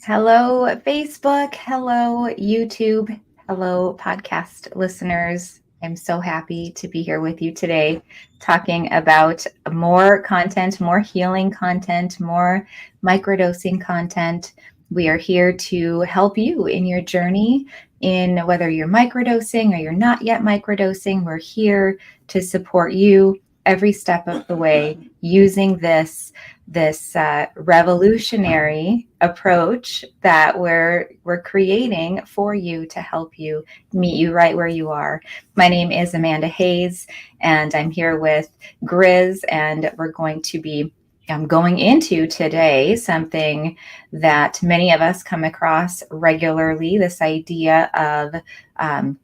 Hello, Facebook. Hello, YouTube. Hello, podcast listeners. I'm so happy to be here with you today talking about more content, more healing content, more microdosing content. We are here to help you in your journey in whether you're microdosing or you're not yet microdosing. We're here to support you every step of the way using this revolutionary approach that we're creating for you to help you meet you right where you are. My name is Amanda Hayes, and I'm here with Grizz, and we're going to be going into today something that many of us come across regularly, this idea of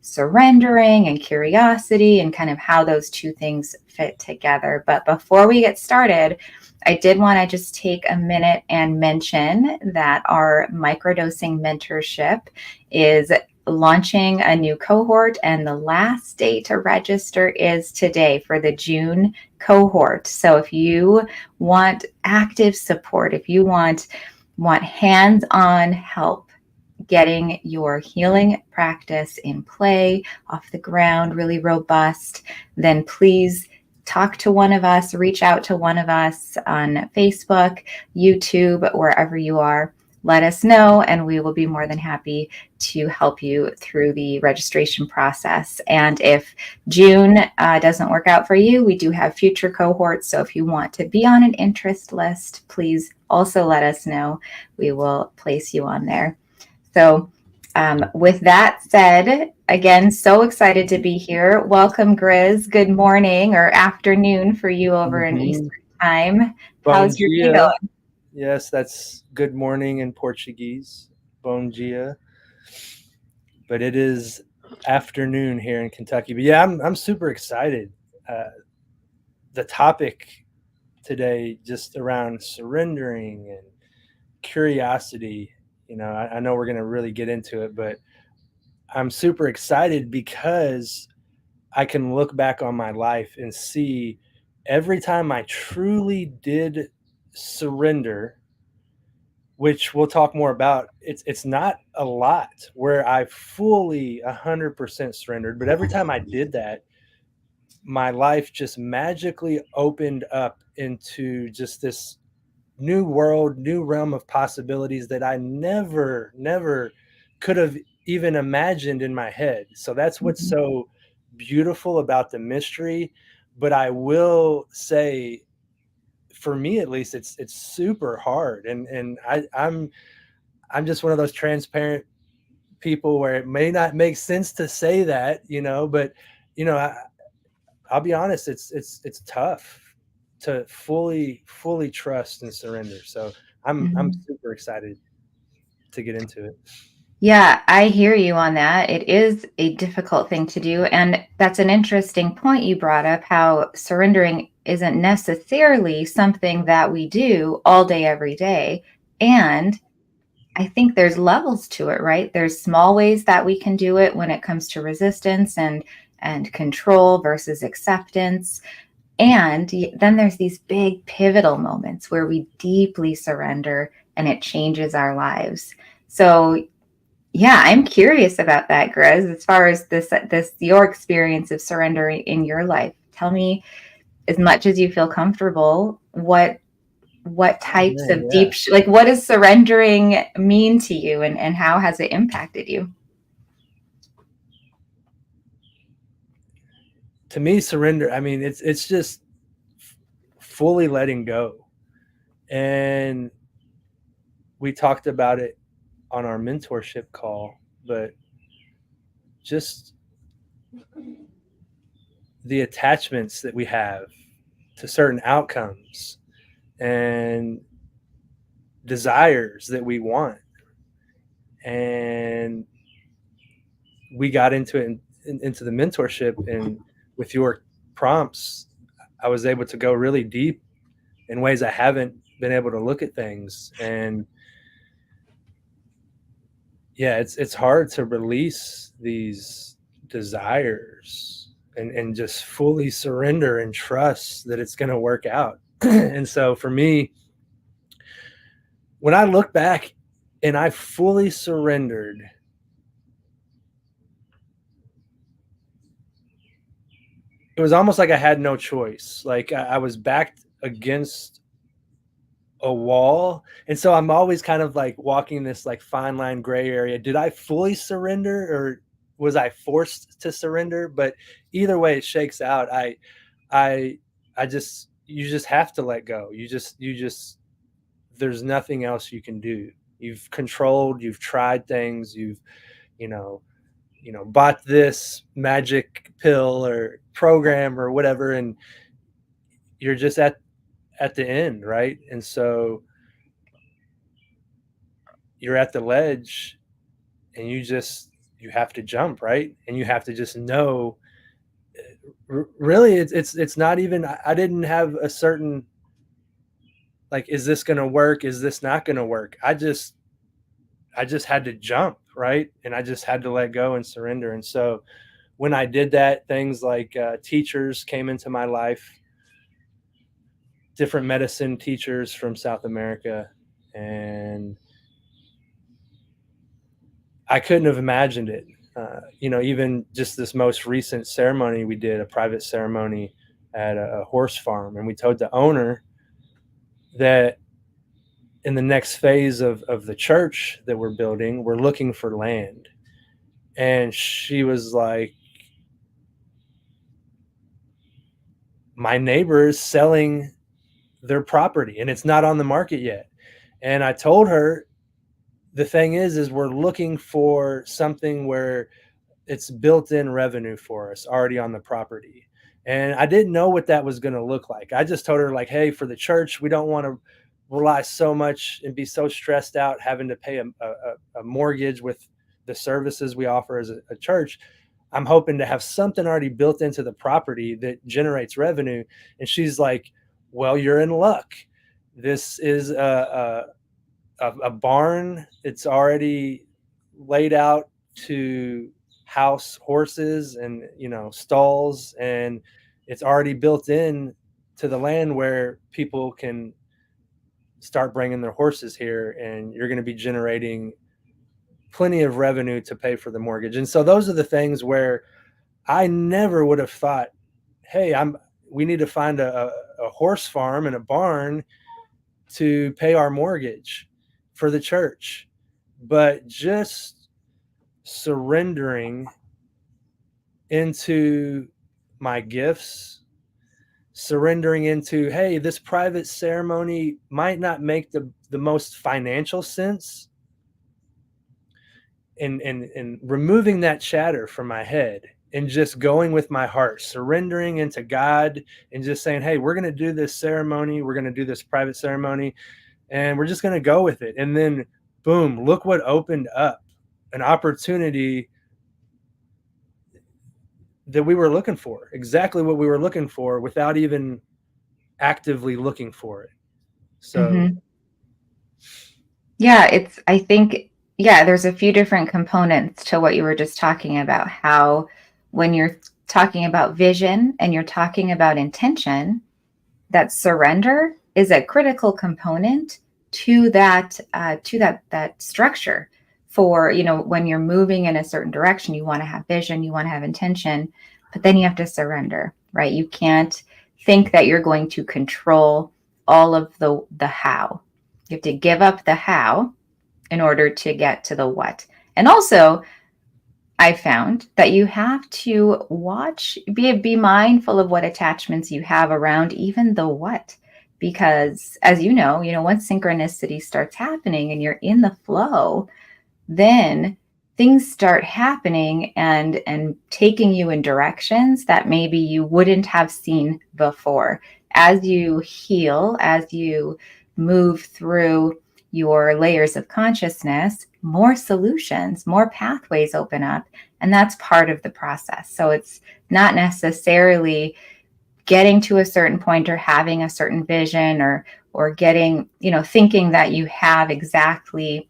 surrendering and curiosity and kind of how those two things fit together. But before we get started, I did want to just take a minute and mention that our microdosing mentorship is launching a new cohort, and the last day to register is today for the June cohort. So if you want active support, if you want hands-on help getting your healing practice in play, off the ground, really robust, then please talk to one of us, reach out to one of us on Facebook, YouTube, wherever you are. Let us know, and we will be more than happy to help you through the registration process. And if June doesn't work out for you, we do have future cohorts. So if you want to be on an interest list, please also let us know. We will place you on there. So, with that said, again, so excited to be here. Welcome, Grizz. Good morning or afternoon for you over in Eastern time. Bom How's your day dia. going? Yes, that's good morning in Portuguese. Bom dia. But it is afternoon here in Kentucky. But yeah, I'm super excited. Uh, the topic today just around surrendering and curiosity. I know we're going to really get into it, but I'm super excited because I can look back on my life and see every time I truly did surrender, which we'll talk more about. It's not a lot where I fully 100% surrendered, but every time I did that, my life just magically opened up into just this new world, new realm of possibilities that I never could have even imagined in my head. So that's what's Mhm. so beautiful about the mystery. But I will say, for me at least, it's super hard, and I'm just one of those transparent people where it may not make sense to say that, but you know, I, I'll be honest, it's tough to fully trust and surrender. So I'm Mhm. super excited to get into it. Yeah, I hear you on that. It is a difficult thing to do. And that's an interesting point you brought up, how surrendering isn't necessarily something that we do all day, every day. And I think there's levels to it, right? There's small ways that we can do it when it comes to resistance and control versus acceptance. And then there's these big pivotal moments where we deeply surrender and it changes our lives. So yeah, I'm curious about that, Grizz, as far as this your experience of surrendering in your life. Tell me as much as you feel comfortable, what Oh types man, of yeah. like what does surrendering mean to you, and how has it impacted you? To me, surrender, I mean, it's just fully letting go. And we talked about it on our mentorship call, but just the attachments that we have to certain outcomes and desires that we want. And we got into it into the mentorship, and with your prompts, I was able to go really deep in ways I haven't been able to look at things. And yeah, it's hard to release these desires and just fully surrender and trust that it's going to work out. And so for me, when I look back, and I fully surrendered, it was almost like I had no choice. Like I was backed against a wall. And so I'm always kind of like walking this like fine line gray area. Did I fully surrender, or was I forced to surrender? But either way it shakes out. I I just, you just have to let go. You just there's nothing else you can do. You've controlled, you've tried things, you've, you know, bought this magic pill or program or whatever, and you're just at the end, right? And so you're at the ledge, and you have to jump, right? And you have to just know, really it's not even, I didn't have a certain, like, is this going to work, is this not going to work? I just had to jump, right? And I just had to let go and surrender. And so when I did that, things like teachers came into my life, different medicine teachers from South America, and I couldn't have imagined it. Even just this most recent ceremony we did, a private ceremony at a horse farm, and we told the owner that in the next phase of the church that we're building, we're looking for land. And she was like, my neighbor is selling their property and it's not on the market yet. And I told her, the thing is we're looking for something where it's built-in revenue for us already on the property. And I didn't know what that was going to look like. I just told her, like, hey, for the church, we don't want to rely so much and be so stressed out having to pay a mortgage with the services we offer as a church. I'm hoping to have something already built into the property that generates revenue. And she's like, well, you're in luck. This is a barn. It's already laid out to house horses and, stalls, and it's already built in to the land where people can start bringing their horses here, and you're going to be generating plenty of revenue to pay for the mortgage. And so those are the things where I never would have thought, hey, we need to find a horse farm and a barn to pay our mortgage for the church. But just surrendering into my gifts, surrendering into, hey, this private ceremony might not make the most financial sense, and removing that chatter from my head and just going with my heart, surrendering into God, and just saying, hey, we're going to do this ceremony. We're going to do this private ceremony, and we're just going to go with it. And then, boom, look what opened up, an opportunity that we were looking for, exactly what we were looking for without even actively looking for it. So, Mm-hmm. Yeah, I think, yeah, there's a few different components to what you were just talking about. How when you're talking about vision and you're talking about intention, that surrender is a critical component to that structure. For, when you're moving in a certain direction, you want to have vision, you want to have intention, but then you have to surrender, right? You can't think that you're going to control all of the how. You have to give up the how in order to get to the what. And also, I found that you have to be mindful of what attachments you have around even the what. Because as once synchronicity starts happening and you're in the flow, then things start happening and taking you in directions that maybe you wouldn't have seen before. As you heal, as you move through your layers of consciousness, more solutions, more pathways open up, and that's part of the process. So it's not necessarily getting to a certain point or having a certain vision or getting, thinking that you have exactly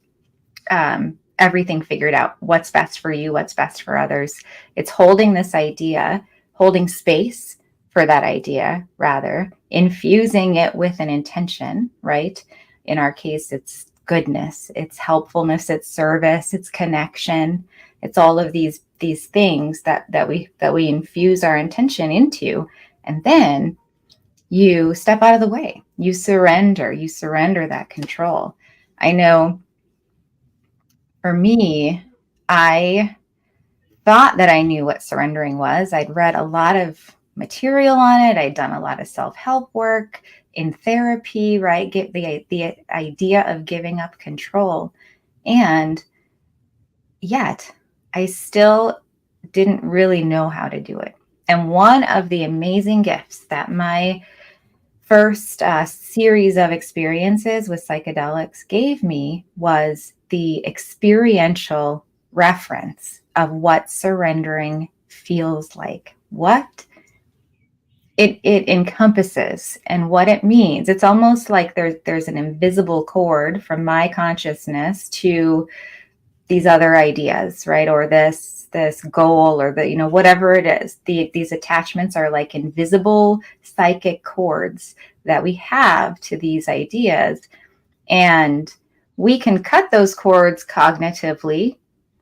everything figured out, what's best for you, what's best for others. It's holding this idea, holding space for that idea, rather, infusing it with an intention, right? In our case, it's goodness, it's helpfulness, it's service, it's connection. It's all of these things that we infuse our intention into. And then you step out of the way. You surrender that control. I know for me, I thought that I knew what surrendering was. I'd read a lot of material on it. I'd done a lot of self-help work in therapy, right? Get the idea of giving up control. And yet I still didn't really know how to do it. And one of the amazing gifts that my first series of experiences with psychedelics gave me was the experiential reference of what surrendering feels like, what it encompasses and what it means. It's almost like there's an invisible cord from my consciousness to these other ideas, right? Or this goal, or the, whatever it is. These attachments are like invisible psychic cords that we have to these ideas. And we can cut those cords cognitively.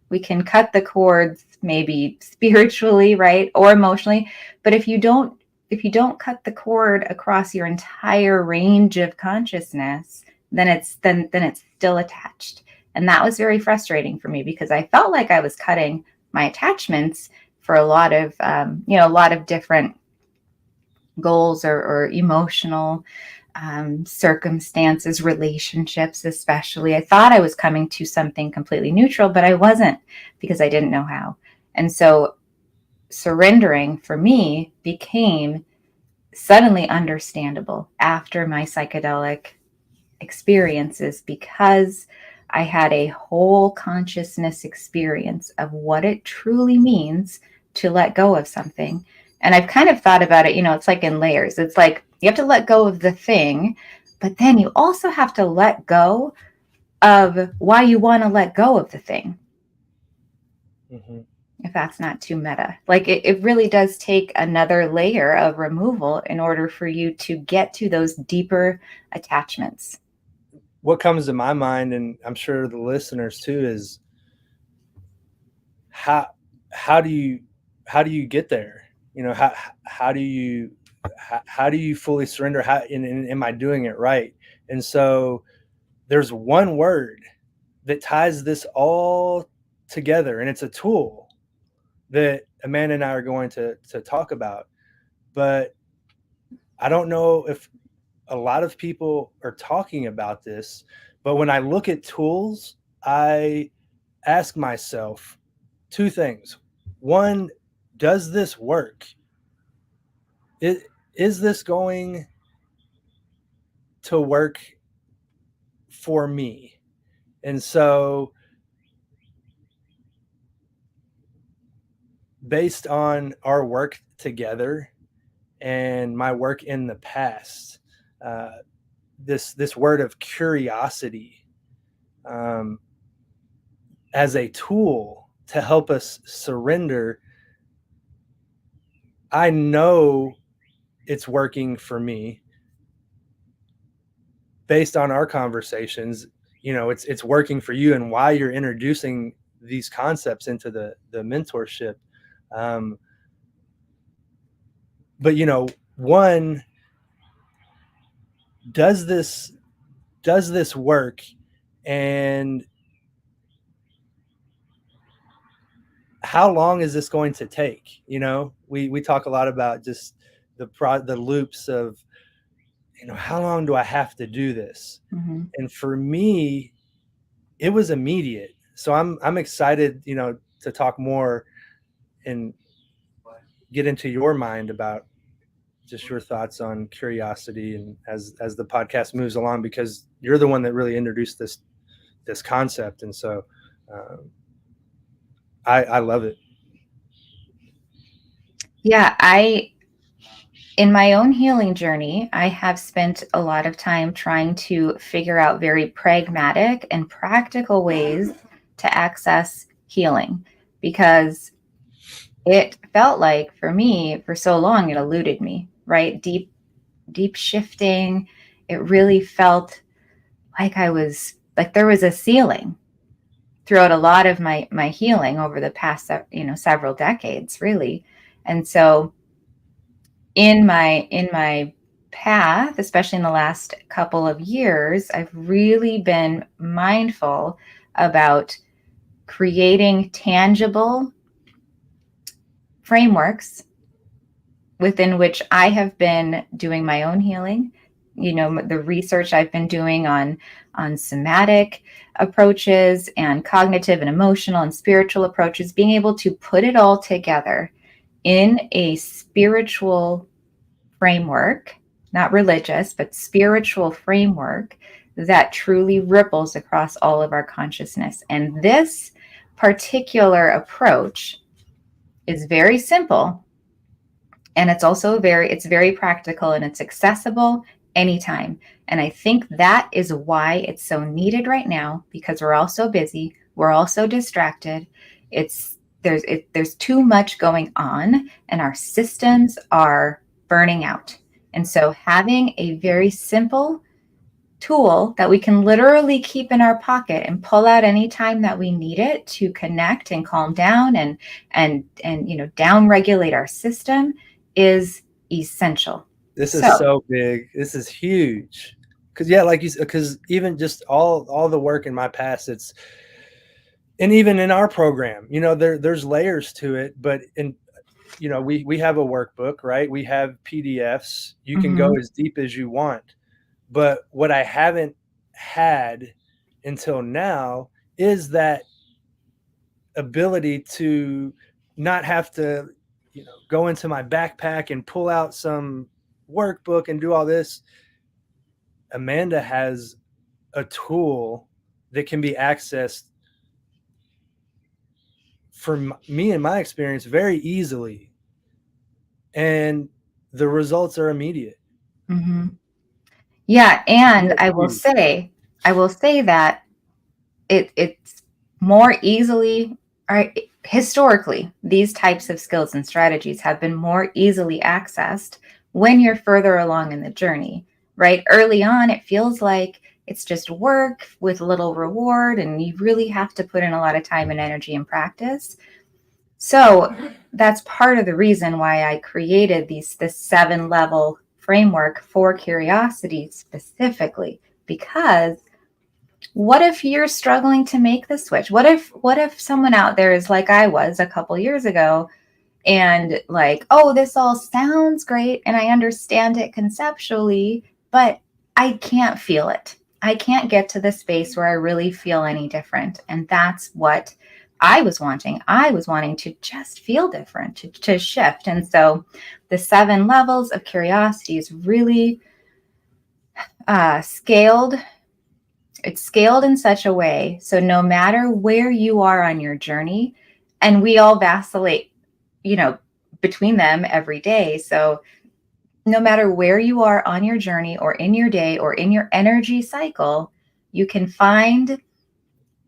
We can cut the cords maybe spiritually, right? Or emotionally. But if you don't cut the cord across your entire range of consciousness, then it's still attached. And that was very frustrating for me, because I felt like I was cutting my attachments for a lot of a lot of different goals or emotional circumstances, relationships especially. I thought I was coming to something completely neutral, but I wasn't, because I didn't know how. And so surrendering for me became suddenly understandable after my psychedelic experiences, because I had a whole consciousness experience of what it truly means to let go of something. And I've kind of thought about it, it's like in layers. It's like you have to let go of the thing, but then you also have to let go of why you want to let go of the thing. Mm-hmm. If that's not too meta. Like it really does take another layer of removal in order for you to get to those deeper attachments. What comes to my mind, and I'm sure the listeners too, is how do you get there? How do you fully surrender? And am I doing it right? And so there's one word that ties this all together, and it's a tool that Amanda and I are going to talk about. But I don't know if a lot of people are talking about this, but when I look at tools, I ask myself two things. One, does this work? Is this going to work for me? And so based on our work together and my work in the past, this word of curiosity as a tool to help us surrender, I know it's working for me based on our conversations. It's working for you, and why you're introducing these concepts into the mentorship. But one, does this work? And how long is this going to take? We talk a lot about just the loops of, how long do I have to do this? Mm-hmm. And for me, it was immediate. So I'm excited, to talk more and get into your mind about just your thoughts on curiosity, and as the podcast moves along, because you're the one that really introduced this concept. And so I love it. Yeah, in my own healing journey, I have spent a lot of time trying to figure out very pragmatic and practical ways to access healing, because it felt like for me, for so long, it eluded me, right? Deep shifting. It really felt like I was like there was a ceiling throughout a lot of my healing over the past, several decades, really. And so in my path, especially in the last couple of years, I've really been mindful about creating tangible frameworks within which I have been doing my own healing. The research I've been doing on somatic approaches and cognitive and emotional and spiritual approaches, being able to put it all together in a spiritual framework, not religious, but spiritual framework that truly ripples across all of our consciousness. And this particular approach is very simple, and it's also very practical, and it's accessible anytime. And I think that is why it's so needed right now, because we're all so busy, we're all so distracted. There's too much going on, and our systems are burning out. And so having a very simple tool that we can literally keep in our pocket and pull out anytime that we need it to connect and calm down and down regulate our system is essential. This is so big. This is huge. Because like you said, because even just all the work in my past, and even in our program, there's layers to it. But we have a workbook, right? We have PDFs. You can go as deep as you want. But what I haven't had until now is that ability to not have to, go into my backpack and pull out some workbook and do all this. Amanda has a tool that can be accessed for me, in my experience, very easily. And the results are immediate. Mm-hmm. Yeah. And I will say that it's more easily, historically, these types of skills and strategies have been more easily accessed when you're further along in the journey, right? Early on, it feels like it's just work with little reward, and you really have to put in a lot of time and energy and practice. So that's part of the reason why I created this 7-level framework for curiosity specifically, because what if you're struggling to make the switch? What if someone out there is like I was a couple years ago, and like, oh, this all sounds great and I understand it conceptually, but I can't feel it. I can't get to the space where I really feel any different. And that's what I was wanting. I was wanting to just feel different, to shift. And so the 7 levels of curiosity is really scaled. It's scaled in such a way so no matter where you are on your journey, and we all vacillate, between them every day. So no matter where you are on your journey or in your day or in your energy cycle, you can find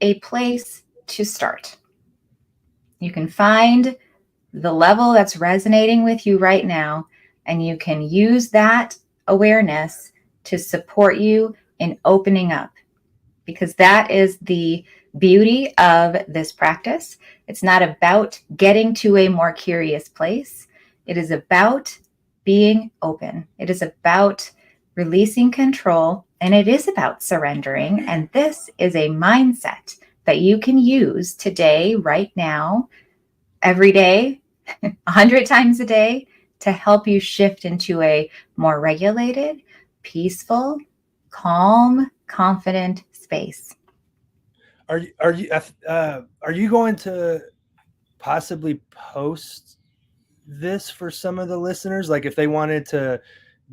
a place to start. You can find the level that's resonating with you right now, and you can use that awareness to support you in opening up, because that is the beauty of this practice. It's not about getting to a more curious place. It is about being open. It is about releasing control, and it is about surrendering. And this is a mindset that you can use today, right now, every day, 100 times a day, to help you shift into a more regulated, peaceful, calm, confident space. Are you going to possibly post this for some of the listeners? Like if they wanted to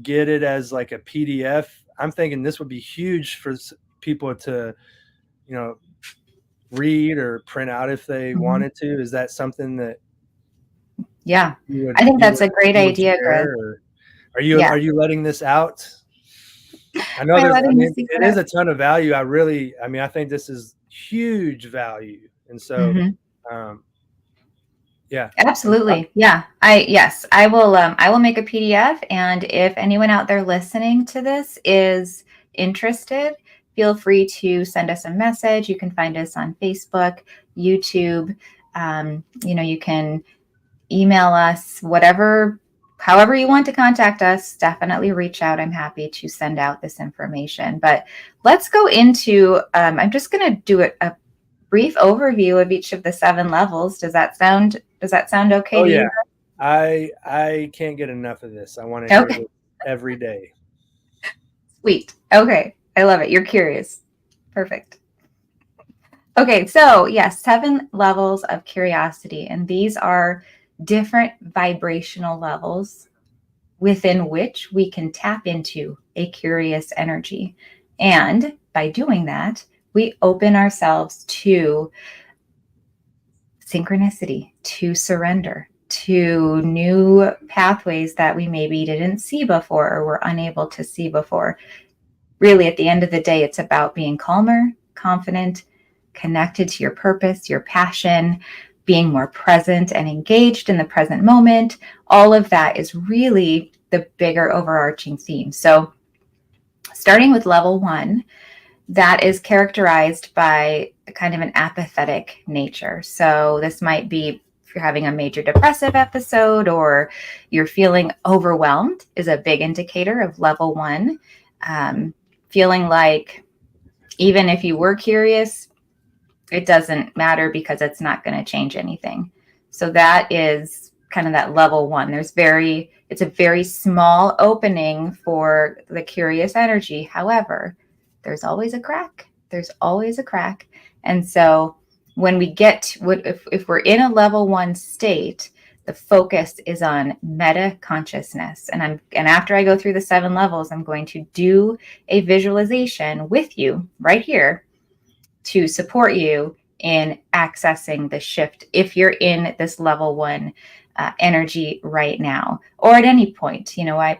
get it as like a PDF, I'm thinking this would be huge for people to, read or print out if they wanted to. Is that something that? Yeah, I think that's a great idea, Greg. Are you letting this out? I know it is a ton of value. I think this is huge value. And so, yeah, absolutely. Yeah. I will make a PDF. And if anyone out there listening to this is interested, feel free to send us a message. You can find us on Facebook, YouTube. You can email us, however you want to contact us, definitely reach out. I'm happy to send out this information. But let's go into, I'm just going to do a brief overview of each of the 7 levels. Does that sound okay Oh to yeah. you? I can't get enough of this. I want to hear Okay, this every day. sweet. Okay, I love it. You're curious. Perfect. Okay, so yes, 7 levels of curiosity, and these are different vibrational levels within which we can tap into a curious energy. And by doing that, we open ourselves to synchronicity, to surrender, to new pathways that we maybe didn't see before or were unable to see before. Really, at the end of the day, it's about being calmer, confident, connected to your purpose, your passion, being more present and engaged in the present moment. All of that is really the bigger overarching theme. So, starting with level 1, that is characterized by kind of an apathetic nature. So, this might be if you're having a major depressive episode or you're feeling overwhelmed, is a big indicator of level 1. Feeling like even if you were curious, it doesn't matter because it's not going to change anything. So that is kind of that level 1. It's a very small opening for the curious energy. However, there's always a crack. There's always a crack. And so when we if we're in a level 1 state, the focus is on meta consciousness. And after I go through the 7 levels, I'm going to do a visualization with you right here to support you in accessing the shift if you're in this level 1 energy right now, or at any point.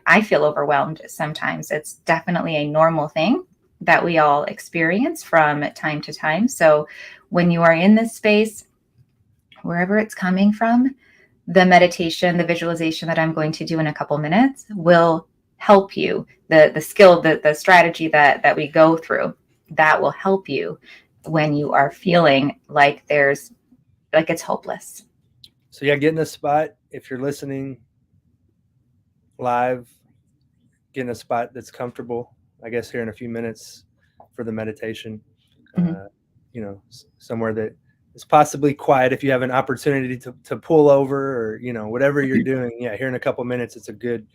I feel overwhelmed sometimes. It's definitely a normal thing that we all experience from time to time. So when you are in this space, wherever it's coming from, the meditation, the visualization that I'm going to do in a couple minutes will help you. The skill, the strategy that we go through, that will help you when you are feeling like it's hopeless. So yeah, get in a spot. If you're listening live, get in a spot that's comfortable. I guess here in a few minutes for the meditation, Mm-hmm. Somewhere that is possibly quiet. If you have an opportunity to pull over or, whatever you're doing, yeah, here in a couple minutes, it's a good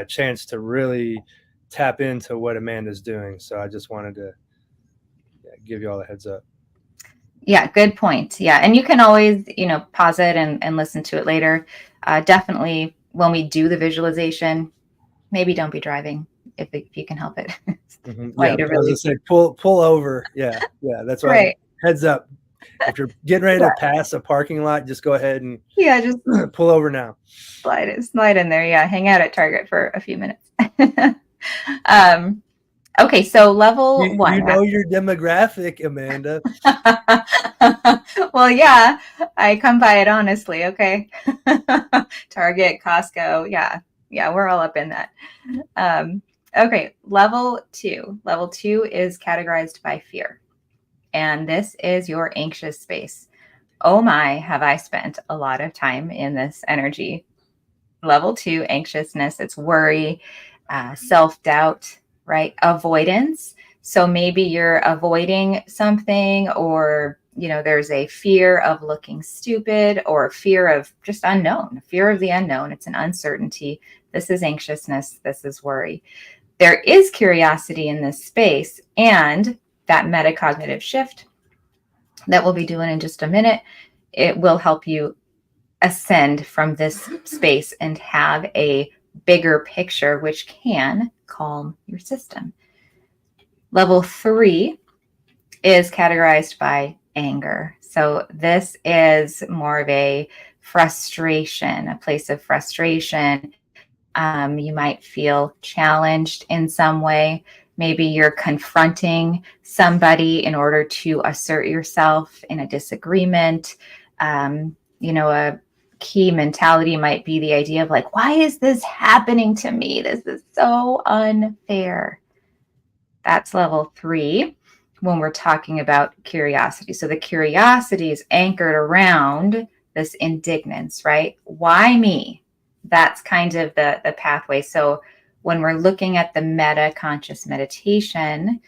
chance to really tap into what Amanda's doing. So I just wanted to give you all a heads up. Yeah, good point. Yeah, and you can always, pause it and listen to it later. Definitely when we do the visualization, maybe don't be driving if you can help it. Mm-hmm. Want Yeah, you to I was really gonna say pull over. Yeah, that's why. right. Heads up. If you're getting ready Yeah, to pass a parking lot, just go ahead and yeah, just pull over now. slide in there. Yeah, hang out at Target for a few minutes. Okay, so level 1. You know your demographic, Amanda. Well, yeah, I come by it honestly. Okay, Target, Costco. Yeah, we're all up in that. Okay, level 2. Level 2 is categorized by fear, and this is your anxious space. Oh my, have I spent a lot of time in this energy. Level 2, anxiousness, it's worry, self-doubt, right? Avoidance. So maybe you're avoiding something, or, there's a fear of looking stupid, or fear of just fear of the unknown. It's an uncertainty. This is anxiousness. This is worry. There is curiosity in this space, and that metacognitive shift that we'll be doing in just a minute, it will help you ascend from this space and have a bigger picture, which can calm your system. Level 3 is categorized by anger. So this is more of a frustration, a place of frustration. You might feel challenged in some way. Maybe you're confronting somebody in order to assert yourself in a disagreement. A key mentality might be the idea of like, why is this happening to me? This is so unfair. That's level 3. when we're talking about curiosity. So the curiosity is anchored around this indignance, right? Why me? That's kind of the pathway. So when we're looking at the meta conscious meditation,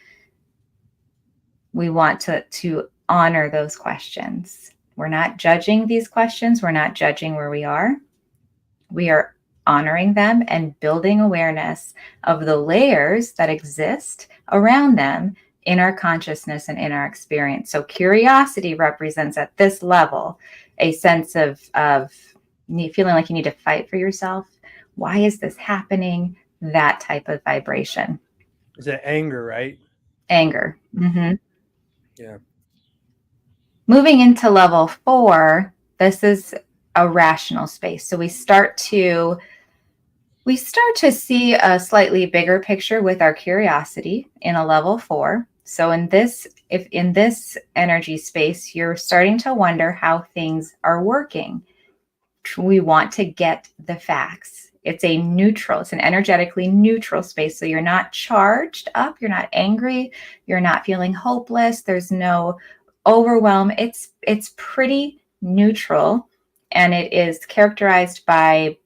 we want to honor those questions. We're not judging these questions. We're not judging where we are. We are honoring them and building awareness of the layers that exist around them in our consciousness and in our experience. So curiosity represents at this level a sense of feeling like you need to fight for yourself. Why is this happening? That type of vibration. Is it anger, right? Anger. Mm-hmm. Yeah. Moving into level 4, this is a rational space. So we start to see a slightly bigger picture with our curiosity in a level 4. So if in this energy space, you're starting to wonder how things are working. We want to get the facts. It's an energetically neutral space. So you're not charged up, you're not angry, you're not feeling hopeless. There's no overwhelm. It's pretty neutral, and it is characterized by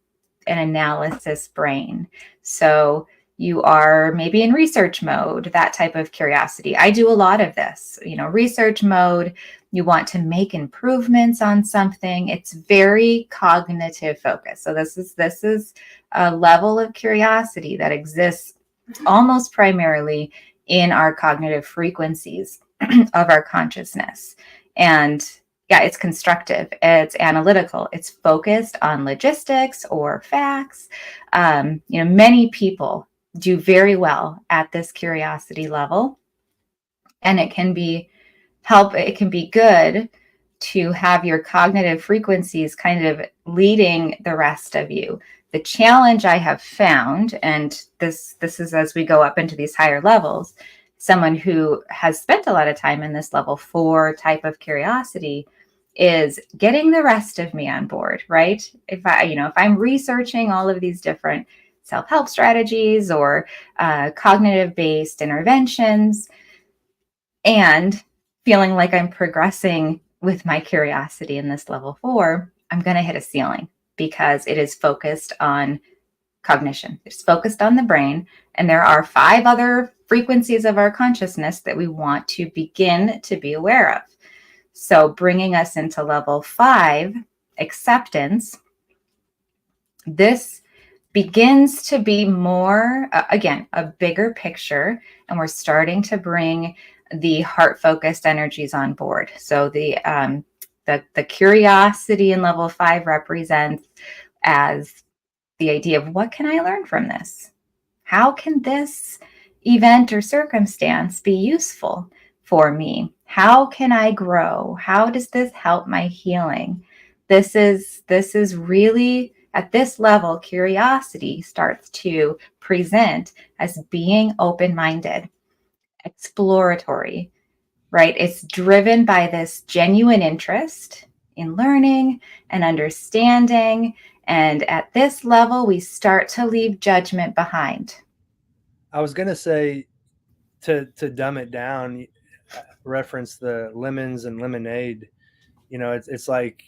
an analysis brain. So you are maybe in research mode, that type of curiosity. I do a lot of this, research mode. You want to make improvements on something. It's very cognitive focused. So this is a level of curiosity that exists almost primarily in our cognitive frequencies of our consciousness. And yeah, it's constructive, it's analytical, it's focused on logistics or facts. Many people do very well at this curiosity level, and it can be good to have your cognitive frequencies kind of leading the rest of you. The challenge I have found, and this is as we go up into these higher levels, someone who has spent a lot of time in this level 4 type of curiosity, is getting the rest of me on board, right? If I'm researching all of these different self-help strategies or cognitive-based interventions, and feeling like I'm progressing with my curiosity in this level 4, I'm going to hit a ceiling because it is focused on cognition. It's focused on the brain. And there are 5 other frequencies of our consciousness that we want to begin to be aware of. So bringing us into level 5, acceptance, this begins to be more, again, a bigger picture. And we're starting to bring the heart-focused energies on board. So the curiosity in level 5 represents as the idea of, what can I learn from this? How can this event or circumstance be useful for me? How can I grow? How does this help my healing? This is really, at this level, curiosity starts to present as being open-minded, exploratory, right? It's driven by this genuine interest in learning and understanding. And at this level, we start to leave judgment behind. I was going to say, to dumb it down, reference the lemons and lemonade. It's like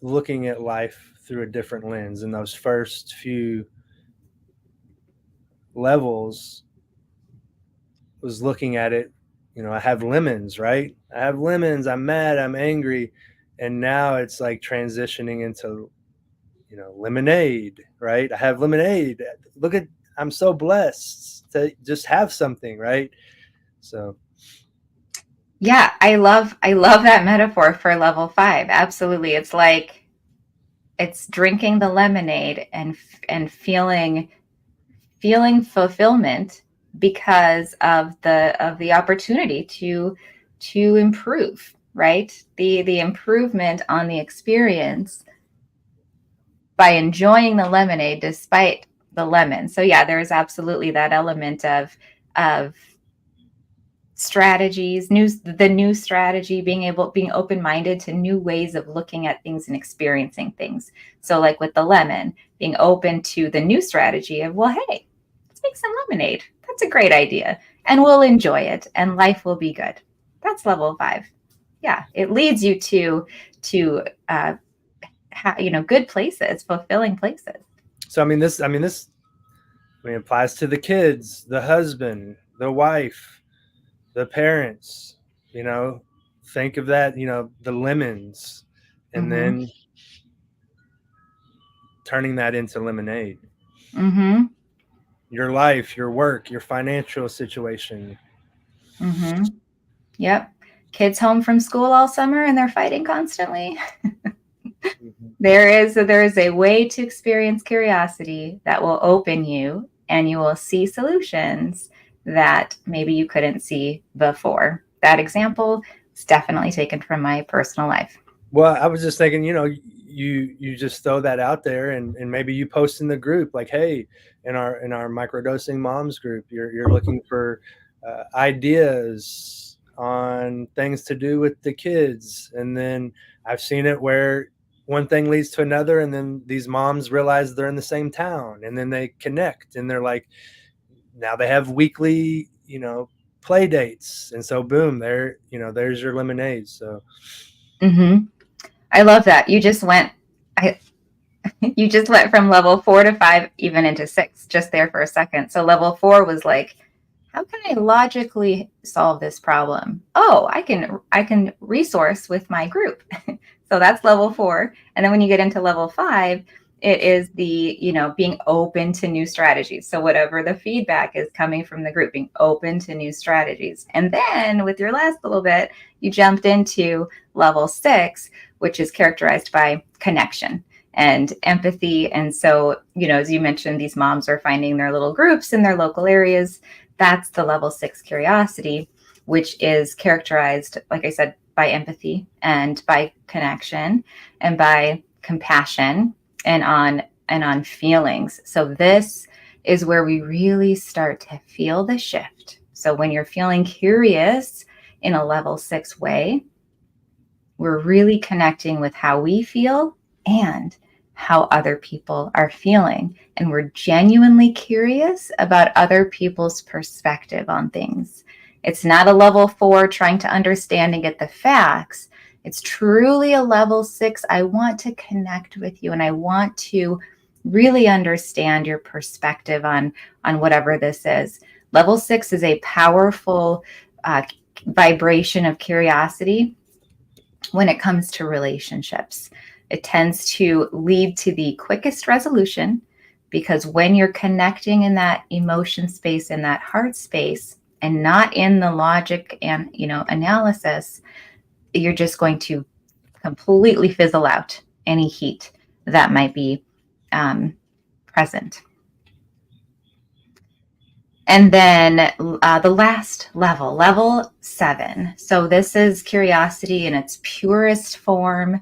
looking at life through a different lens. In those first few levels, was looking at it, I have lemons, right? I have lemons, I'm mad, I'm angry. And now it's like transitioning into, lemonade, right? I have lemonade. I'm so blessed to just have something, right? So yeah, I love that metaphor for level 5. Absolutely. It's like it's drinking the lemonade and feeling fulfillment because of the opportunity to improve, right? The improvement on the experience by enjoying the lemonade despite the lemon. So yeah, there is absolutely that element of strategies, the new strategy, being open-minded to new ways of looking at things and experiencing things. So like with the lemon, being open to the new strategy of, well, hey, let's make some lemonade. That's a great idea. and we'll enjoy it and life will be good. That's level 5. Yeah, it leads you to good places, fulfilling places. So I mean, applies to the kids, the husband, the wife, the parents. You know, think of that. You know, the lemons, and Mm-hmm. then turning that into lemonade. Mm-hmm. Your life, your work, your financial situation. Mm-hmm. Yep. Kids home from school all summer and they're fighting constantly. Mhm. There is a way to experience curiosity that will open you and you will see solutions that maybe you couldn't see before. That example is definitely taken from my personal life. Well, I was just thinking, you just throw that out there, and maybe you post in the group like, hey, in our microdosing moms group, you're looking for ideas on things to do with the kids, and then I've seen it where one thing leads to another, and then these moms realize they're in the same town, and then they connect, and they're like, now they have weekly, play dates, and so boom, there's your lemonade. So Mm-hmm. I love that. I, you just went from level 4 to 5, even into 6, just there for a second. So level 4 was like, how can I logically solve this problem? Oh, I can resource with my group. So that's level 4. And then when you get into level 5, it is the, being open to new strategies. So whatever the feedback is coming from the group, being open to new strategies. And then with your last little bit, you jumped into level 6, which is characterized by connection and empathy. And so, as you mentioned, these moms are finding their little groups in their local areas. That's the level 6 curiosity, which is characterized, like I said, by empathy and by connection and by compassion and on feelings. So this is where we really start to feel the shift. So when you're feeling curious in a level 6 way, we're really connecting with how we feel and how other people are feeling. And we're genuinely curious about other people's perspective on things. It's not a level 4 trying to understand and get the facts. It's truly a level 6. I want to connect with you and I want to really understand your perspective on whatever this is. Level 6 is a powerful vibration of curiosity when it comes to relationships. It tends to lead to the quickest resolution because when you're connecting in that emotion space, in that heart space, and not in the logic and analysis, you're just going to completely fizzle out any heat that might be present. And then the last level, level 7. So this is curiosity in its purest form.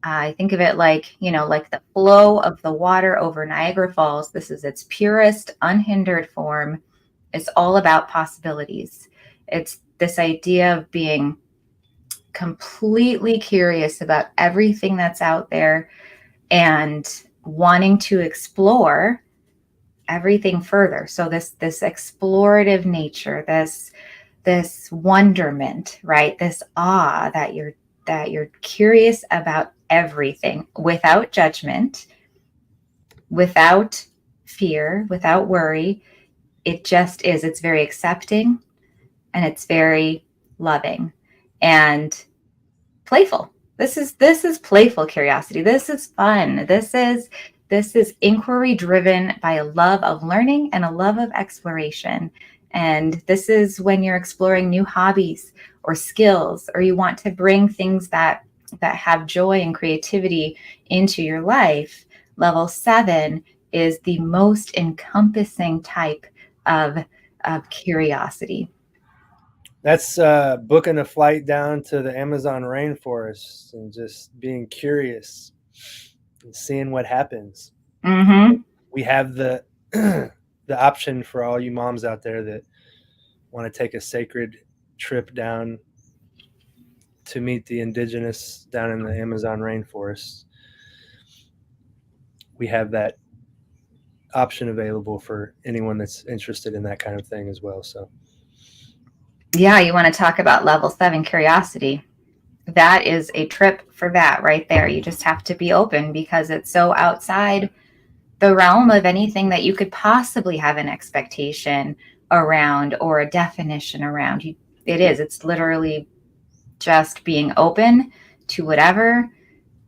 I think of it like the flow of the water over Niagara Falls. This is its purest, unhindered form. It's all about possibilities. It's this idea of being completely curious about everything that's out there and wanting to explore everything further. So this explorative nature, this wonderment, right? This awe that you're curious about everything without judgment, without fear, without worry. It just is. It's very accepting and it's very loving and playful. This is playful curiosity. This is fun. This is inquiry driven by a love of learning and a love of exploration. And this is when you're exploring new hobbies or skills, or you want to bring things that have joy and creativity into your life. Level 7 is the most encompassing type of, of curiosity. that's booking a flight down to the Amazon rainforest and just being curious and seeing what happens. Mm-hmm. We have the the option for all you moms out there that want to take a sacred trip down to meet the indigenous down in the Amazon rainforest. We have that option available for anyone that's interested in that kind of thing as well. So Yeah, you want to talk about level 7 curiosity. That is a trip for that right there. You just have to be open because it's so outside the realm of anything that you could possibly have an expectation around or a definition around. It's literally just being open to whatever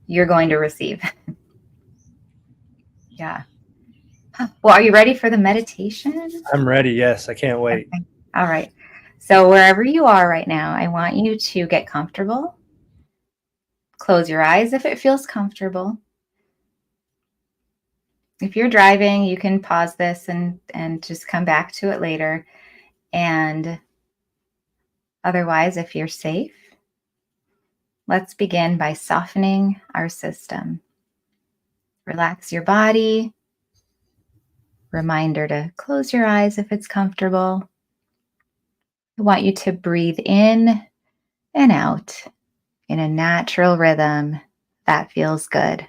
you're going to receive. Yeah. Well, are you ready for the meditation? I'm ready. Yes, I can't wait. Okay. All right. So, wherever you are right now, I want you to get comfortable. Close your eyes if it feels comfortable. If you're driving, you can pause this and just come back to it later. And otherwise, if you're safe, let's begin by softening our system. Relax your body. Reminder to close your eyes if it's comfortable. I want you to breathe in and out in a natural rhythm that feels good.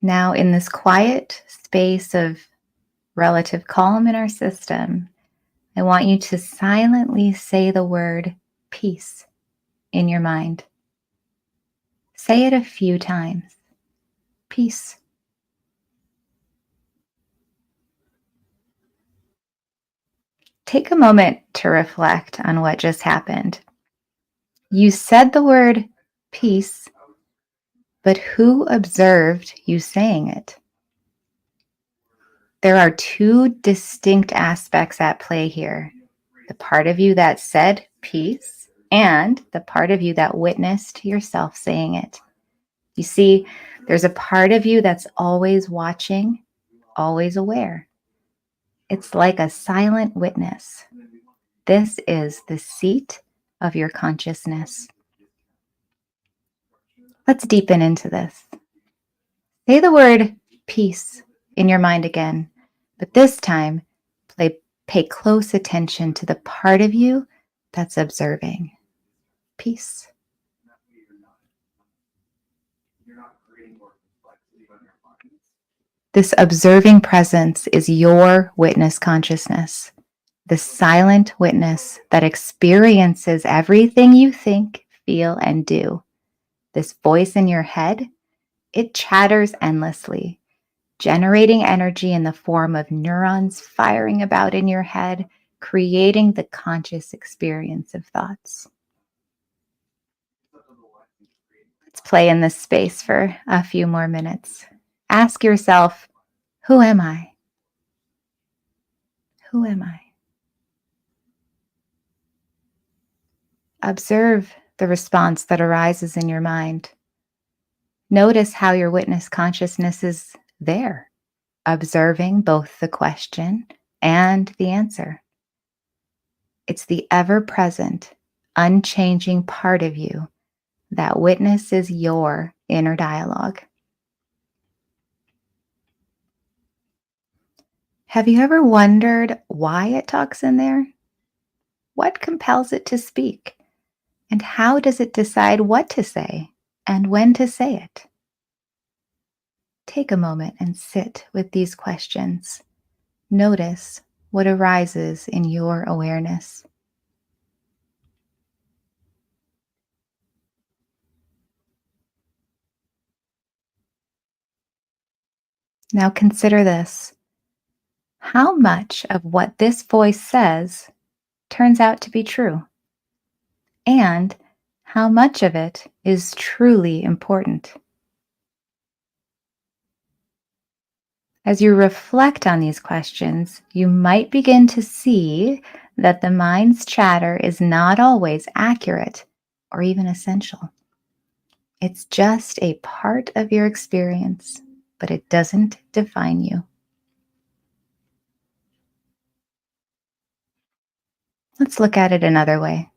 Now, in this quiet space of relative calm in our system, I want you to silently say the word peace in your mind. Say it a few times. Peace. Take a moment to reflect on what just happened. You said the word peace, but who observed you saying it? There are two distinct aspects at play here: the part of you that said peace and the part of you that witnessed yourself saying it. You see, there's a part of you that's always watching, always aware. It's like a silent witness. This is the seat of your consciousness. Let's deepen into this. Say the word peace in your mind again, but this time pay close attention to the part of you that's observing. Peace. This observing presence is your witness consciousness, the silent witness that experiences everything you think, feel, and do. This voice in your head, it chatters endlessly, generating energy in the form of neurons firing about in your head, creating the conscious experience of thoughts. Let's play in this space for a few more minutes. Ask yourself, who am I? Who am I? Observe the response that arises in your mind. Notice how your witness consciousness is there, observing both the question and the answer. It's the ever-present, unchanging part of you that witnesses your inner dialogue. Have you ever wondered why it talks in there? What compels it to speak? And how does it decide what to say and when to say it? Take a moment and sit with these questions. Notice what arises in your awareness. Now consider this. How much of what this voice says turns out to be true? And how much of it is truly important? As you reflect on these questions, you might begin to see that the mind's chatter is not always accurate or even essential. It's just a part of your experience, but it doesn't define you. Let's look at it another way.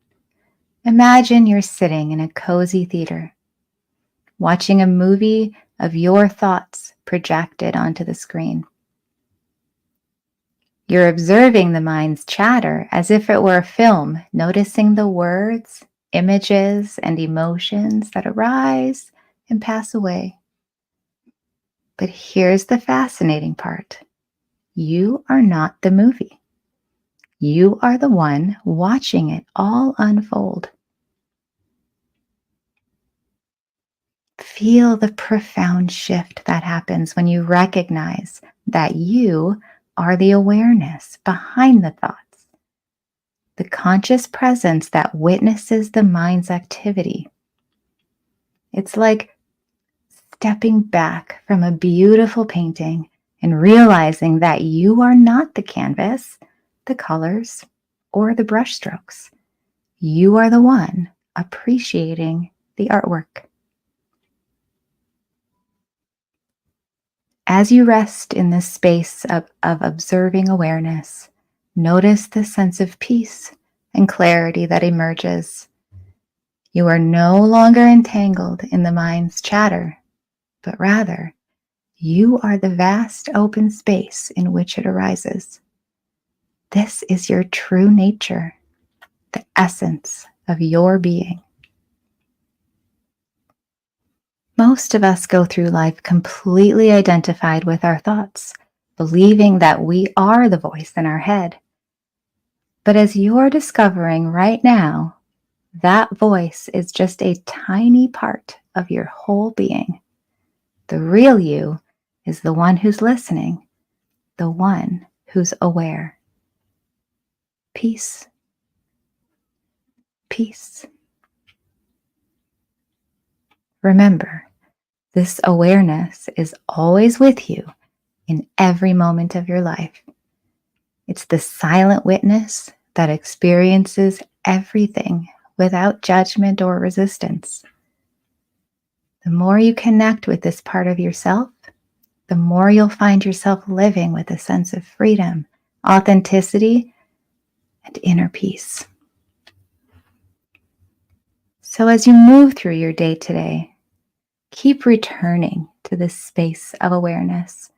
Imagine you're sitting in a cozy theater, watching a movie of your thoughts projected onto the screen. You're observing the mind's chatter as if it were a film, noticing the words images and emotions that arise and pass away. But here's the fascinating part: you are not the movie. You are the one watching it all unfold. Feel the profound shift that happens when you recognize that you are the awareness behind the thoughts, the conscious presence that witnesses the mind's activity. It's like stepping back from a beautiful painting and realizing that you are not the canvas, the colors, or the brushstrokes. You are the one appreciating the artwork. As you rest in this space of observing awareness, notice the sense of peace and clarity that emerges. You are no longer entangled in the mind's chatter, but rather, you are the vast open space in which it arises. This is your true nature, the essence of your being. Most of us go through life completely identified with our thoughts, believing that we are the voice in our head. But as you're discovering right now, that voice is just a tiny part of your whole being. The real you is the one who's listening, the one who's aware. Peace. Peace. Remember, this awareness is always with you in every moment of your life. It's the silent witness that experiences everything without judgment or resistance. The more you connect with this part of yourself, the more you'll find yourself living with a sense of freedom, authenticity, and inner peace. So as you move through your day today, keep returning to this space of awareness.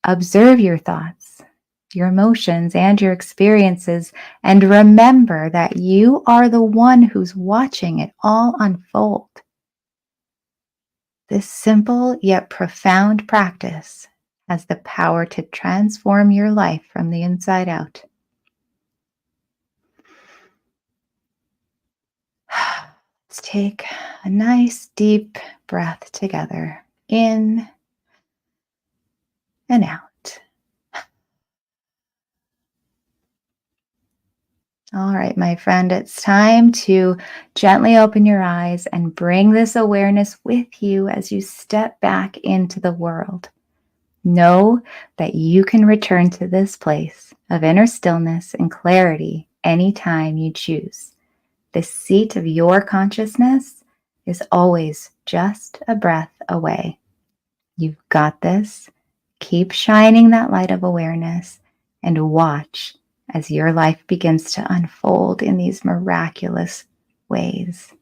Observe your thoughts, your emotions, and your experiences, and remember that you are the one who's watching it all unfold. This simple yet profound practice has the power to transform your life from the inside out. Let's take a nice deep breath together, in and out. All right, my friend, it's time to gently open your eyes and bring this awareness with you as you step back into the world. Know that you can return to this place of inner stillness and clarity anytime you choose. The seat of your consciousness is always just a breath away. You've got this. Keep shining that light of awareness and watch as your life begins to unfold in these miraculous ways.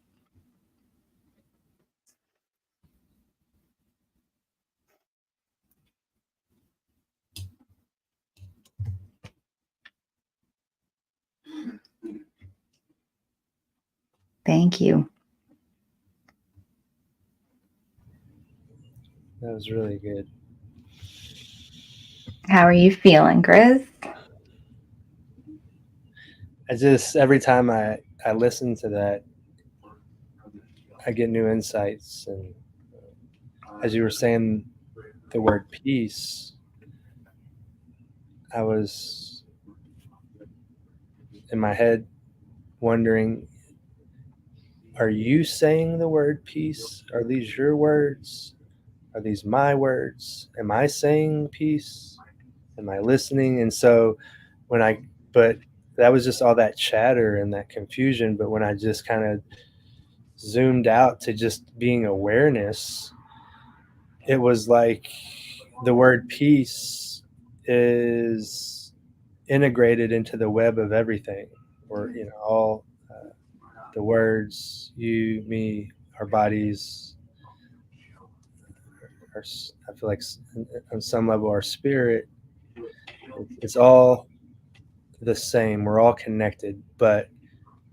Thank you. That was really good. How are you feeling, Grizz? Every time I listen to that, I get new insights. And as you were saying the word peace, I was in my head wondering, are you saying the word peace? Are these your words? Are these my words? Am I saying peace? Am I listening? And so but that was just all that chatter and that confusion. But when I just kind of zoomed out to just being awareness, it was like the word peace is integrated into the web of everything, or all the words, you, me, our bodies, our, I feel like on some level our spirit, it's all the same. We're all connected, but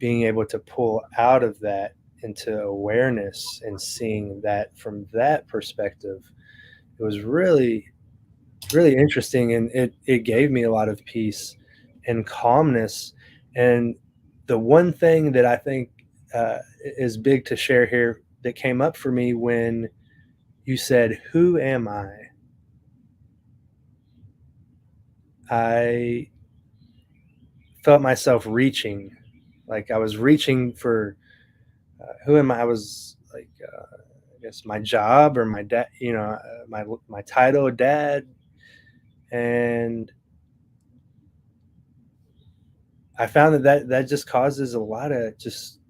being able to pull out of that into awareness and seeing that from that perspective, it was really, really interesting. And it gave me a lot of peace and calmness. And the one thing that I think is big to share here that came up for me when you said, "Who am I?" I felt myself reaching, like I was reaching for who am I? I was like, I guess my job or my dad, my title, dad, and I found that just causes a lot of just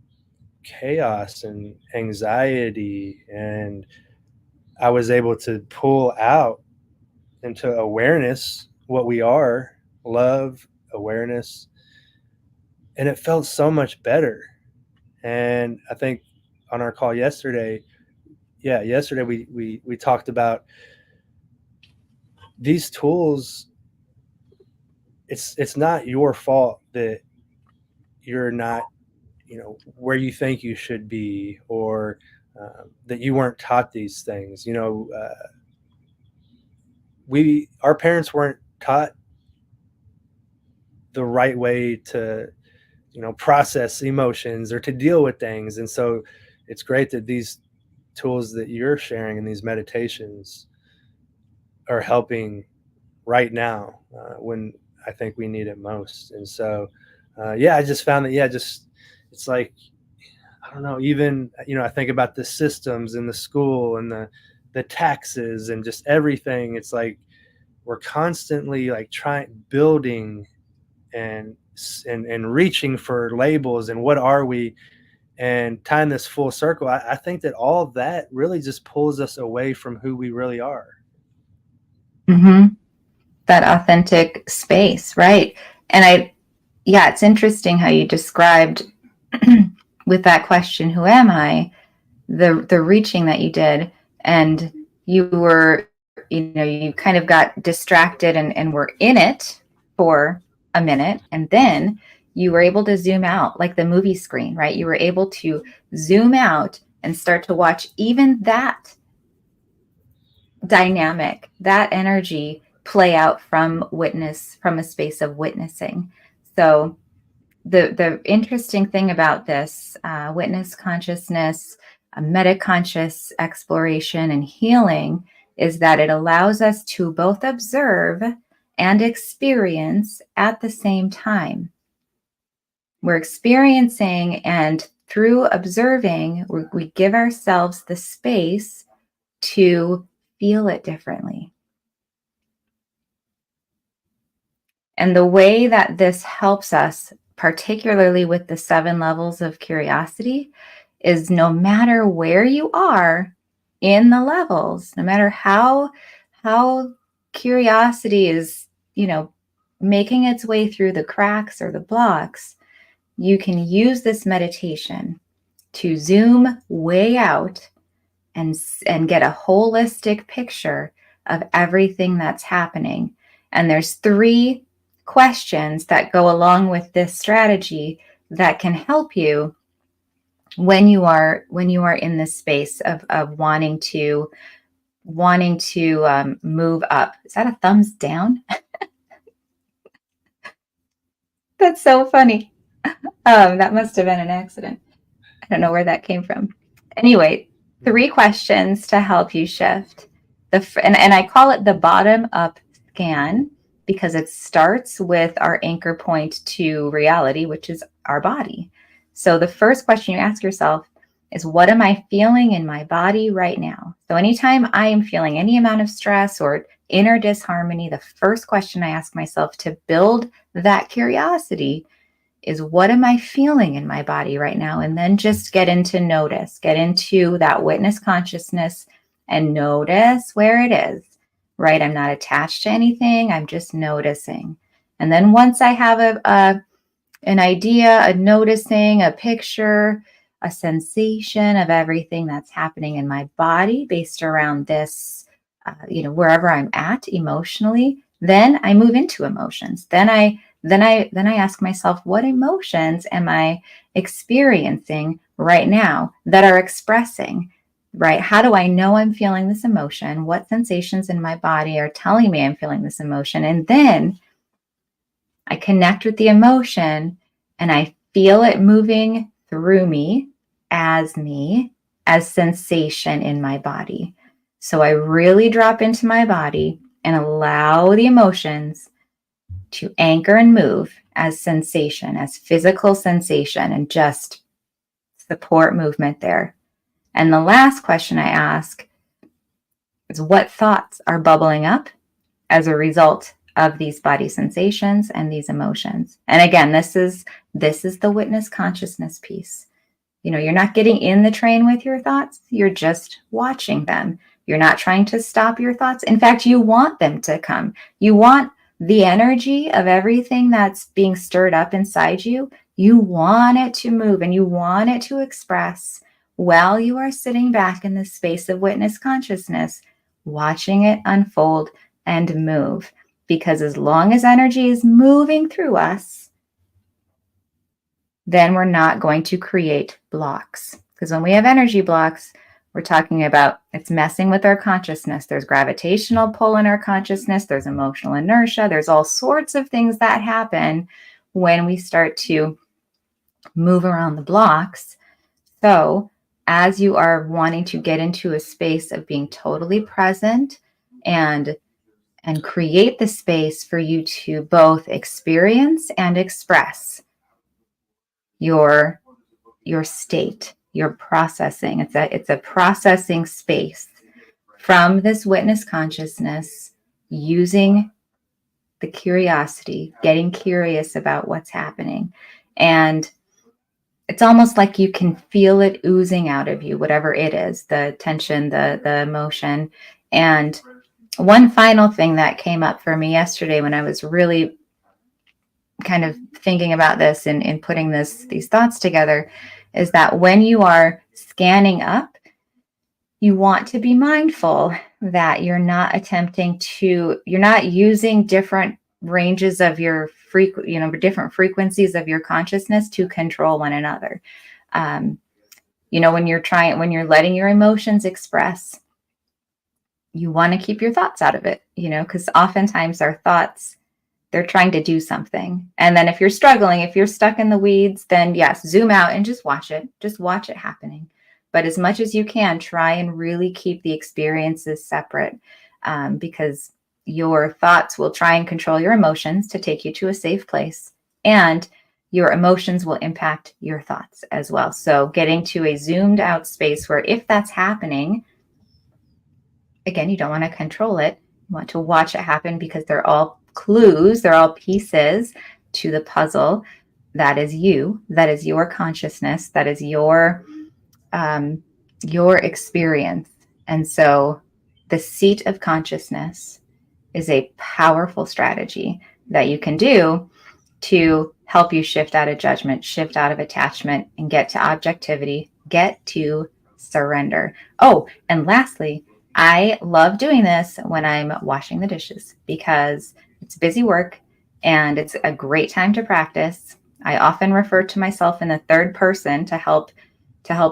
chaos and anxiety, and I was able to pull out into awareness what we are, love, awareness, and it felt so much better. And I think on our call yesterday, yesterday we talked about these tools. It's not your fault that you're not, where you think you should be, or that you weren't taught these things. We our parents weren't taught the right way to, process emotions or to deal with things. And so it's great that these tools that you're sharing in these meditations are helping right now, when I think we need it most. And so, I just found that, just it's like, I don't know, even, I think about the systems in the school and the taxes and just everything. It's like we're constantly like trying building and and reaching for labels and what are we, and tying this full circle. I think that all of that really just pulls us away from who we really are. Mm-hmm. That authentic space, right? And yeah, it's interesting how you described with that question, "Who am I?" The reaching that you did, and you were, you kind of got distracted and were in it for a minute, and then you were able to zoom out like the movie screen, right? You were able to zoom out and start to watch even that dynamic, that energy play out from a space of witnessing. So the interesting thing about this witness consciousness, metaconscious exploration and healing, is that it allows us to both observe and experience at the same time. We're experiencing, and through observing, we give ourselves the space to feel it differently. And the way that this helps us, particularly with the 7 levels of curiosity, is no matter where you are in the levels, no matter how curiosity is, making its way through the cracks or the blocks, you can use this meditation to zoom way out and get a holistic picture of everything that's happening. And there's 3 questions that go along with this strategy that can help you when you are in this space of wanting to move up. Is that a thumbs down? That's so funny. That must have been an accident. I don't know where that came from. Anyway, 3 questions to help you shift. And I call it the bottom up scan because it starts with our anchor point to reality, which is our body. So the first question you ask yourself is, what am I feeling in my body right now? So anytime I am feeling any amount of stress or inner disharmony, the first question I ask myself to build that curiosity is, what am I feeling in my body right now? And then just get into that witness consciousness and notice where it is, right? I'm not attached to anything. I'm just noticing. And then once I have an idea, a noticing, a picture, a sensation of everything that's happening in my body based around this, wherever I'm at emotionally, then I move into emotions. Then then I ask myself, what emotions am I experiencing right now that are expressing, right? How do I know I'm feeling this emotion? What sensations in my body are telling me I'm feeling this emotion? And then I connect with the emotion and I feel it moving through me as sensation in my body. So I really drop into my body and allow the emotions to anchor and move as sensation, as physical sensation, and just support movement there. And the last question I ask is, what thoughts are bubbling up as a result of these body sensations and these emotions? And again, this is the witness consciousness piece. You're not getting in the train with your thoughts, you're just watching them. You're not trying to stop your thoughts. In fact, you want them to come. You want the energy of everything that's being stirred up inside you. You want it to move and you want it to express while you are sitting back in the space of witness consciousness, watching it unfold and move. Because as long as energy is moving through us, then we're not going to create blocks. Because when we have energy blocks, we're talking about it's messing with our consciousness. There's gravitational pull in our consciousness, there's emotional inertia, there's all sorts of things that happen when we start to move around the blocks. So, as you are wanting to get into a space of being totally present and create the space for you to both experience and express your state, your processing. It's a processing space from this witness consciousness, using the curiosity, getting curious about what's happening. And it's almost like you can feel it oozing out of you, whatever it is, the tension, the emotion. And one final thing that came up for me yesterday when I was really kind of thinking about this and putting these thoughts together is that when you are scanning up, you want to be mindful that you're not using different ranges of your different frequencies of your consciousness to control one another. When you're letting your emotions express, you want to keep your thoughts out of it, because oftentimes our thoughts, they're trying to do something. And then if you're struggling, if you're stuck in the weeds, then yes, zoom out and just watch it. Just watch it happening. But as much as you can, try and really keep the experiences separate, because your thoughts will try and control your emotions to take you to a safe place. And your emotions will impact your thoughts as well. So getting to a zoomed out space where if that's happening, again, you don't want to control it. You want to watch it happen because they're all clues, they're all pieces to the puzzle that is you, that is your consciousness, that is your experience. And so the seat of consciousness is a powerful strategy that you can do to help you shift out of judgment, shift out of attachment, and get to objectivity, get to surrender. Oh, and lastly, I love doing this when I'm washing the dishes because it's busy work and it's a great time to practice. I often refer to myself in the third person to help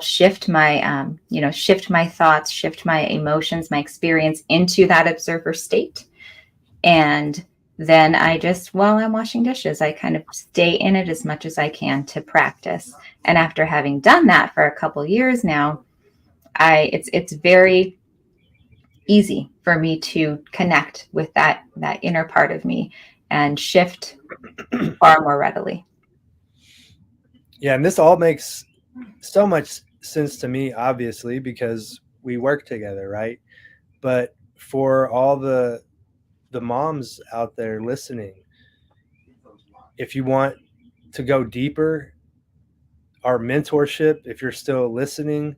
shift my shift my thoughts, shift my emotions, my experience into that observer state. And then I just, while I'm washing dishes, I kind of stay in it as much as I can to practice. And after having done that for a couple years now, it's very easy for me to connect with that inner part of me and shift far more readily. Yeah, and this all makes so much sense to me, obviously, because we work together, right? But for all the moms out there listening, if you want to go deeper, our mentorship, if you're still listening,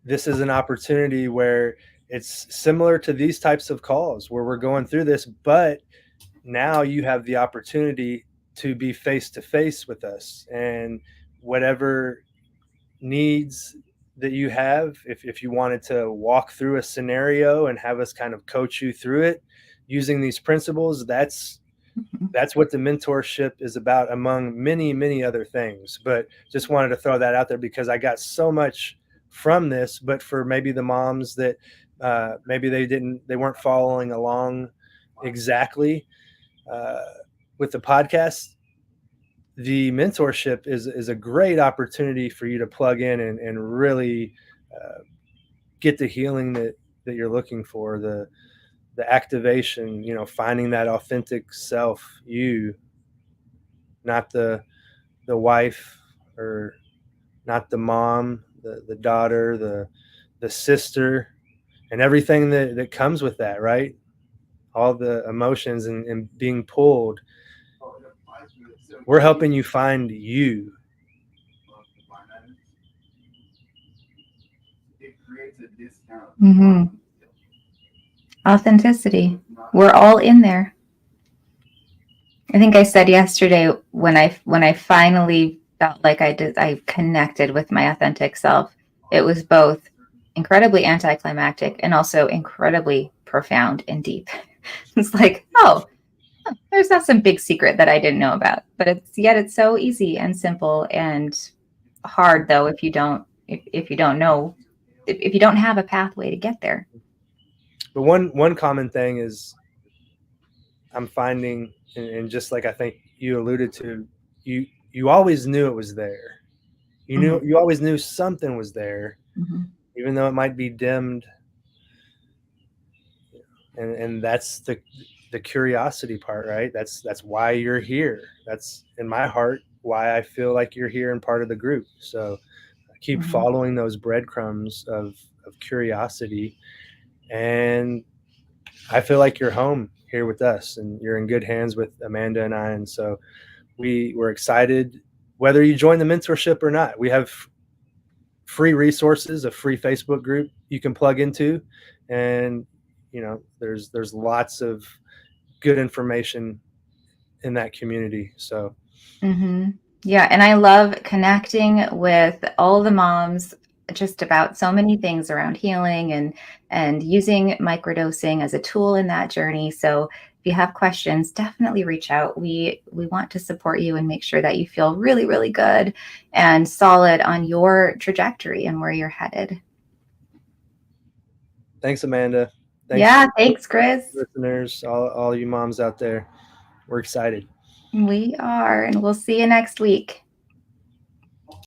this is an opportunity where it's similar to these types of calls where we're going through this, but now you have the opportunity to be face to face with us, and whatever needs that you have, if you wanted to walk through a scenario and have us kind of coach you through it using these principles, that's That's what the mentorship is about, among many, many other things. But just wanted to throw that out there because I got so much from this. But for maybe the moms that maybe they weren't following along exactly uh, with the podcast, the mentorship is a great opportunity for you to plug in and really get the healing that you're looking for, the activation, finding that authentic self, you, not the wife, or not the mom, the daughter, the sister, and everything that comes with that, right? All the emotions and being pulled. We're helping you find you. Mm-hmm. Authenticity. We're all in there. I think I said yesterday when I finally felt like I connected with my authentic self, it was both incredibly anticlimactic and also incredibly profound and deep. It's like, oh, there's not some big secret that I didn't know about, but it's so easy and simple and hard though if you don't know if you don't have a pathway to get there. But one common thing is I'm finding, and just like I think you alluded to, you always knew it was there. You always knew something was there, Mm-hmm. even though it might be dimmed. And that's the curiosity part, right? That's why you're here. That's, in my heart, why I feel like you're here and part of the group. So keep Mm-hmm. following those breadcrumbs of curiosity, and I feel like you're home here with us, and you're in good hands with Amanda and I. And so we're excited whether you join the mentorship or not. We have free resources, a free Facebook group you can plug into, and there's lots of good information in that community. So Mm-hmm. Yeah, and I love connecting with all the moms just about so many things around healing and using microdosing as a tool in that journey. So if you have questions, definitely reach out. We want to support you and make sure that you feel really, really good and solid on your trajectory and where you're headed. thanks, Amanda. Thanks, Yeah, thanks, Chris. listeners, all you moms out there. We're excited. We are, and we'll see you next week.